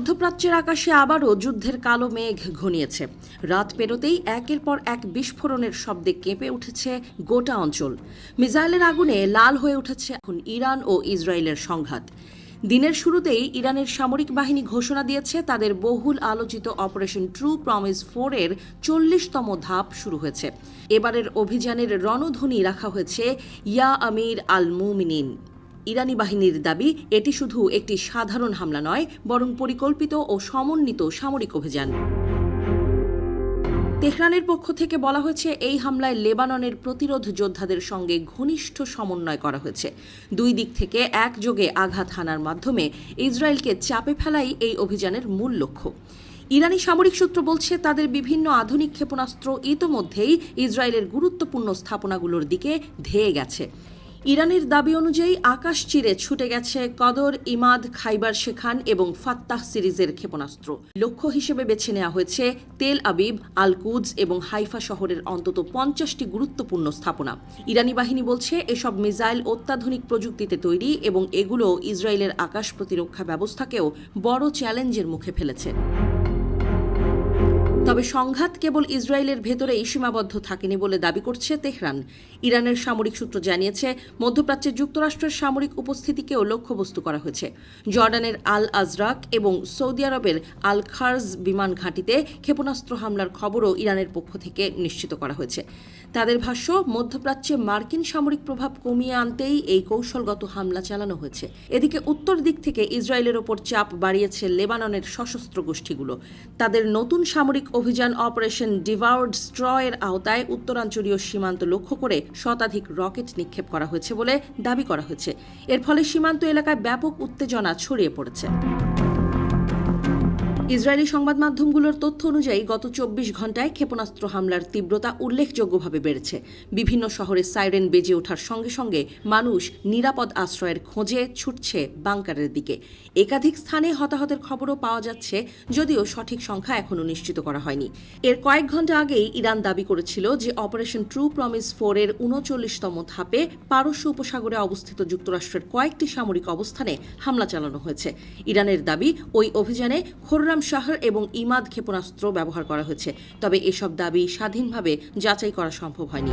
মধ্যপ্রাচ্যের আকাশে আবারও যুদ্ধের কালো মেঘ ঘনিয়েছে। রাত পেরোতেই একের পর এক বিস্ফোরণের শব্দে কেঁপে উঠেছে গোটা অঞ্চল। মিসাইলের আগুনে লাল হয়ে উঠেছে এখন ইরান ও ইসরায়েলের সংঘাত। দিনের শুরুতেই ইরানের সামরিক বাহিনী ঘোষণা দিয়েছে তাদের বহুল আলোচিত অপারেশন ট্রু প্রমিস 4 এর 40তম ধাপ শুরু হয়েছে। এবারের অভিযানের রণধ্বনি রাখা হয়েছে ইয়া আমির আল মুমিনিন। ইরানি বাহিনীর দাবি, এটি শুধু একটি সাধারণ হামলা নয়, বরং পরিকল্পিত ও সমন্বিত সামরিক অভিযান। তেহরানের পক্ষ থেকে বলা হয়েছে, এই হামলায় লেবাননের প্রতিরোধ যোদ্ধাদের সঙ্গে ঘনিষ্ঠ সমন্বয় করা হয়েছে। দুই দিক থেকে একযোগে আঘাত হানার মাধ্যমে ইসরায়েলকে চাপে ফেলাই এই অভিযানের মূল লক্ষ্য। ইরানি সামরিক সূত্র বলছে, তাদের বিভিন্ন আধুনিক ক্ষেপণাস্ত্র ইতোমধ্যেই ইসরায়েলের গুরুত্বপূর্ণ স্থাপনাগুলোর দিকে ধেয়ে গেছে। ইরানের দাবি অনুযায়ী আকাশ চিরে ছুটে গেছে কদর, ইমাদ, খাইবার শেখান এবং ফাত্তাহ সিরিজের ক্ষেপণাস্ত্র। লক্ষ্য হিসেবে বেছে নেওয়া হয়েছে তেল আবিব, আল কুদস এবং হাইফা শহরের অন্তত 50টি গুরুত্বপূর্ণ স্থাপনা। ইরানি বাহিনী বলছে, এসব মিসাইল অত্যাধুনিক প্রযুক্তিতে তৈরি এবং এগুলো ইসরায়েলের আকাশ প্রতিরক্ষা ব্যবস্থাকেও বড় চ্যালেঞ্জের মুখে ফেলেছে। তবে সংঘাত কেবল ইসরায়েলের ভেতরেই সীমাবদ্ধ থাকেনি বলে দাবি করছে তেহরান। ইরানের সামরিক সূত্র জানিয়েছে, মধ্যপ্রাচ্যে যুক্তরাষ্ট্রের সামরিক উপস্থিতিকেও লক্ষ্যবস্তু করা হয়েছে। জর্ডানের আল আজরাক এবং সৌদি আরবের আল খার্জ বিমান ঘাঁটিতে ক্ষেপণাস্ত্র হামলার খবরও ইরানের পক্ষ থেকে নিশ্চিত করা হয়েছে। তাদের ভাষ্য, মধ্যপ্রাচ্যে মার্কিন সামরিক প্রভাব কমিয়ে আনতেই এই কৌশলগত হামলা চালানো হয়েছে। এদিকে উত্তর দিক থেকে ইসরায়েলের ওপর চাপ বাড়িয়েছে লেবাননের সশস্ত্র গোষ্ঠীগুলো। তাদের নতুন সামরিক অভিযান অপারেশন ডিভাউর্ড স্ট্র এর আওতায় উত্তরাঞ্চলীয় সীমান্ত লক্ষ্য করে শতাধিক রকেট নিক্ষেপ করা হয়েছে বলে দাবি করা হয়েছে। এর ফলে সীমান্ত এলাকায় ব্যাপক উত্তেজনা ছড়িয়ে পড়েছে। ইসরায়েলি সংবাদ মাধ্যমগুলোর তথ্য অনুযায়ী গত 24 ঘণ্টায় ক্ষেপণাস্ত্র হামলার তীব্রতা উল্লেখযোগ্যভাবে বেড়েছে। বিভিন্ন শহরে সাইরেন বেজে ওঠার সঙ্গে সঙ্গে মানুষ নিরাপদ আশ্রয়ের খোঁজে ছুটছে বাংকারের দিকে। একাধিক স্থানে হতাহতের খবরও পাওয়া যাচ্ছে, যদিও সঠিক সংখ্যা এখনও নিশ্চিত করা হয়নি। এর কয়েক ঘণ্টা আগেই ইরান দাবি করেছিল যে অপারেশন ট্রু প্রমিস 4 এর 39তম ধাপে পারস্য উপসাগরে অবস্থিত যুক্তরাষ্ট্রের কয়েকটি সামরিক অবস্থানে হামলা চালানো হয়েছে। ইরানের দাবি, ওই অভিযানে খোররাম শাহর এবং ইমাদ ক্ষেপণাস্ত্র ব্যবহার করা হয়েছে। তবে এসব দাবি স্বাধীনভাবে যাচাই করা সম্ভব হয়নি।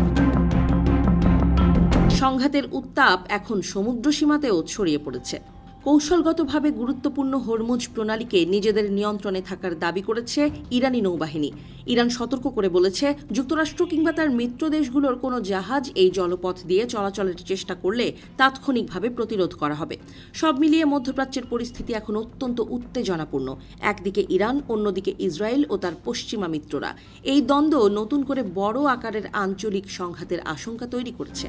সংঘাতের উত্তাপ এখন সমুদ্র সীমাতেও ছড়িয়ে পড়েছে। কৌশলগতভাবে গুরুত্বপূর্ণ হরমুজ প্রণালীকে নিজেদের নিয়ন্ত্রণে থাকার দাবি করেছে ইরানি নৌবাহিনী। ইরান সতর্ক করে বলেছে, যুক্তরাষ্ট্র কিংবা তার মিত্র দেশগুলোর কোনো জাহাজ এই জলপথ দিয়ে চলাচলের চেষ্টা করলে তাৎক্ষণিকভাবে প্রতিরোধ করা হবে। সব মিলিয়ে মধ্যপ্রাচ্যের পরিস্থিতি এখন অত্যন্ত উত্তেজনাপূর্ণ। একদিকে ইরান, অন্যদিকে ইসরায়েল ও তার পশ্চিমা মিত্ররা। এই দ্বন্দ্ব নতুন করে বড় আকারের আঞ্চলিক সংঘাতের আশঙ্কা তৈরি করেছে।